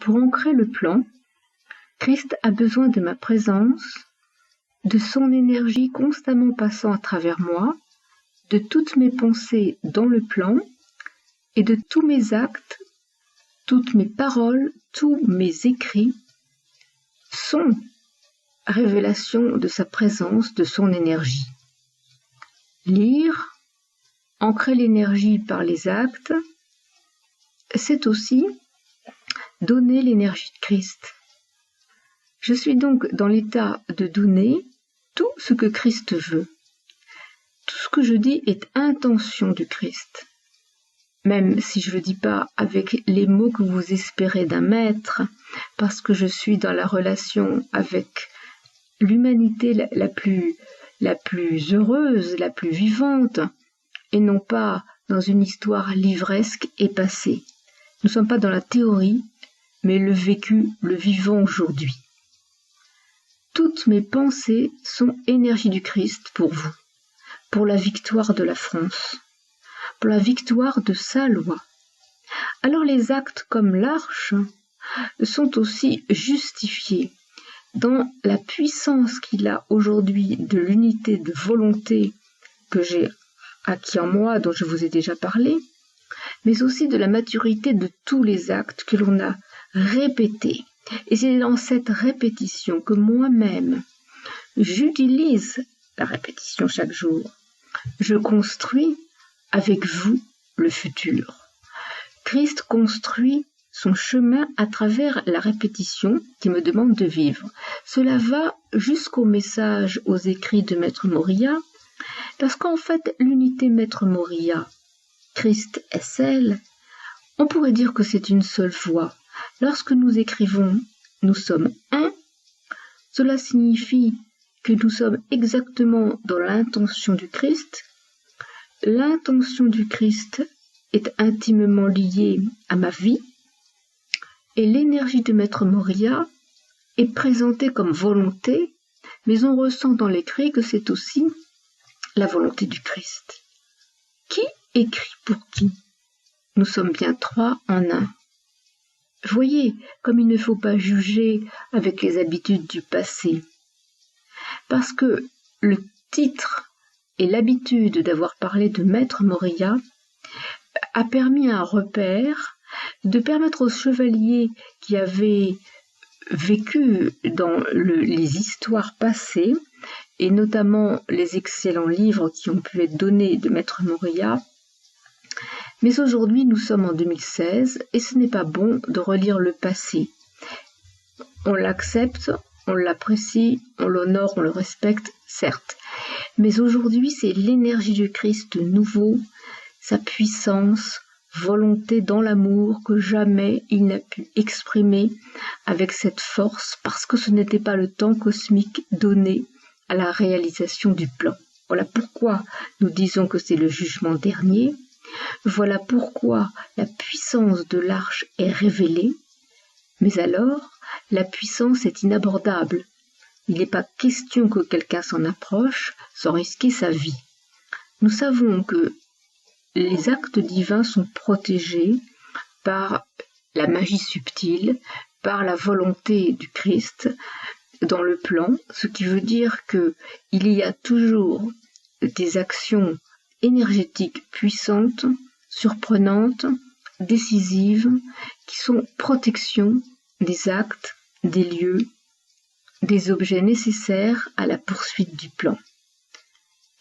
Pour ancrer le plan, Christ a besoin de ma présence, de son énergie constamment passant à travers moi, de toutes mes pensées dans le plan et de tous mes actes, toutes mes paroles, tous mes écrits sont révélation de sa présence, de son énergie. Lire, ancrer l'énergie par les actes, c'est aussi donner l'énergie de Christ. Je suis donc dans l'état de donner tout ce que Christ veut. Tout ce que je dis est intention du Christ. Même si je ne le dis pas avec les mots que vous espérez d'un maître, parce que je suis dans la relation avec l'humanité la plus heureuse, la plus vivante, et non pas dans une histoire livresque et passée. Nous ne sommes pas dans la théorie, mais le vécu, le vivant aujourd'hui. Toutes mes pensées sont énergie du Christ pour vous, pour la victoire de la France, pour la victoire de sa loi. Alors les actes comme l'arche sont aussi justifiés dans la puissance qu'il a aujourd'hui de l'unité de volonté que j'ai acquis en moi, dont je vous ai déjà parlé, mais aussi de la maturité de tous les actes que l'on a répétés. Et c'est dans cette répétition que moi-même, j'utilise la répétition chaque jour. Je construis avec vous le futur. Christ construit son chemin à travers la répétition qui me demande de vivre. Cela va jusqu'au message, aux écrits de Maître Moria, parce qu'en fait, l'unité Maître Moria, Christ est celle, on pourrait dire que c'est une seule voix. Lorsque nous écrivons « nous sommes un », cela signifie que nous sommes exactement dans l'intention du Christ. L'intention du Christ est intimement liée à ma vie et l'énergie de Maître Moria est présentée comme volonté, mais on ressent dans l'écrit que c'est aussi la volonté du Christ. Qui écrit pour qui? Nous sommes bien trois en un. Voyez comme il ne faut pas juger avec les habitudes du passé. Parce que le titre et l'habitude d'avoir parlé de Maître Moria a permis un repère de permettre aux chevaliers qui avaient vécu dans les histoires passées, et notamment les excellents livres qui ont pu être donnés de Maître Moria. Mais aujourd'hui, nous sommes en 2016 et ce n'est pas bon de relire le passé. On l'accepte, on l'apprécie, on l'honore, on le respecte, certes. Mais aujourd'hui, c'est l'énergie du Christ nouveau, sa puissance, volonté dans l'amour que jamais il n'a pu exprimer avec cette force parce que ce n'était pas le temps cosmique donné à la réalisation du plan. Voilà pourquoi nous disons que c'est le jugement dernier. Voilà pourquoi la puissance de l'arche est révélée. Mais alors, la puissance est inabordable. Il n'est pas question que quelqu'un s'en approche sans risquer sa vie. Nous savons que les actes divins sont protégés par la magie subtile, par la volonté du Christ dans le plan, ce qui veut dire qu'il y a toujours des actions énergétiques puissantes, surprenantes, décisives, qui sont protection des actes, des lieux, des objets nécessaires à la poursuite du plan.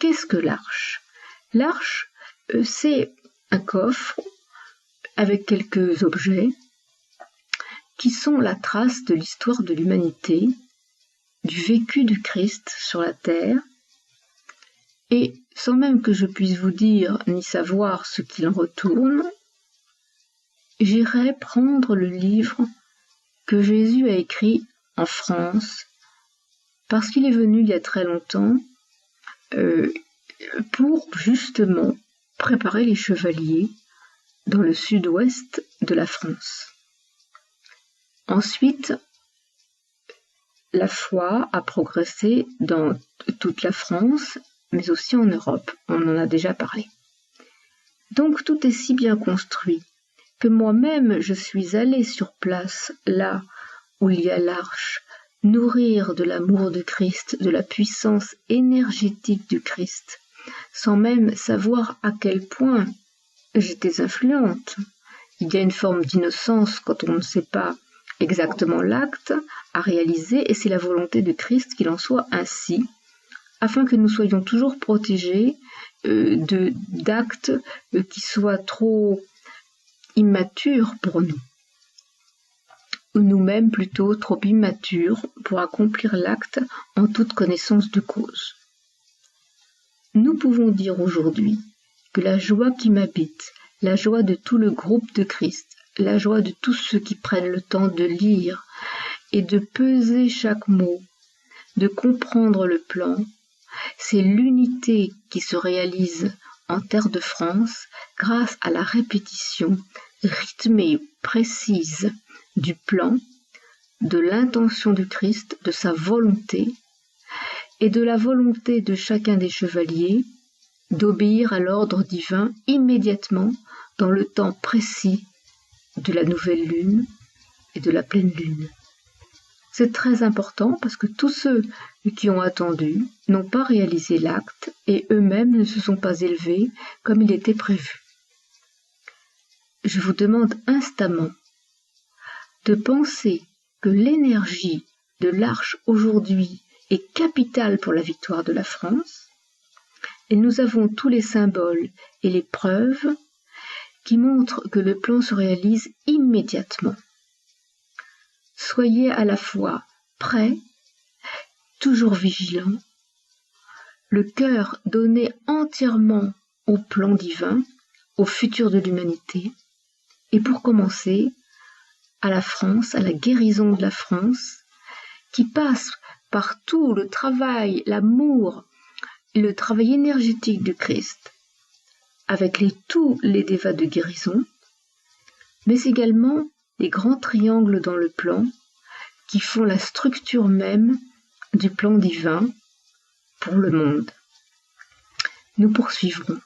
Qu'est-ce que l'arche? L'arche, c'est un coffre avec quelques objets qui sont la trace de l'histoire de l'humanité, du vécu du Christ sur la terre, et sans même que je puisse vous dire ni savoir ce qu'il en retourne, j'irai prendre le livre que Jésus a écrit en France, parce qu'il est venu il y a très longtemps, pour justement préparer les chevaliers dans le sud-ouest de la France. Ensuite, la foi a progressé dans toute la France, mais aussi en Europe. On en a déjà parlé. Donc tout est si bien construit que moi-même je suis allé sur place, là où il y a l'arche, nourrir de l'amour de Christ, de la puissance énergétique du Christ, sans même savoir à quel point j'étais influente. Il y a une forme d'innocence quand on ne sait pas exactement l'acte à réaliser, et c'est la volonté de Christ qu'il en soit ainsi, afin que nous soyons toujours protégés d'actes qui soient trop immatures pour nous, ou nous-mêmes plutôt trop immatures pour accomplir l'acte en toute connaissance de cause. Nous pouvons dire aujourd'hui que la joie qui m'habite, la joie de tout le groupe de Christ, la joie de tous ceux qui prennent le temps de lire et de peser chaque mot, de comprendre le plan, c'est l'unité qui se réalise en terre de France grâce à la répétition rythmée, précise du plan, de l'intention du Christ, de sa volonté et de la volonté de chacun des chevaliers d'obéir à l'ordre divin immédiatement dans le temps précis de la nouvelle lune et de la pleine lune. C'est très important parce que tous ceux qui ont attendu n'ont pas réalisé l'acte et eux-mêmes ne se sont pas élevés comme il était prévu. Je vous demande instamment de penser que l'énergie de l'arche aujourd'hui est capitale pour la victoire de la France, et nous avons tous les symboles et les preuves qui montrent que le plan se réalise immédiatement. Soyez à la fois prêts, toujours vigilants, le cœur donné entièrement au plan divin, au futur de l'humanité, et pour commencer, à la France, à la guérison de la France, qui passe par tout le travail, l'amour, le travail énergétique du Christ, avec tous les dévas de guérison, mais également les grands triangles dans le plan qui font la structure même du plan divin pour le monde. Nous poursuivrons.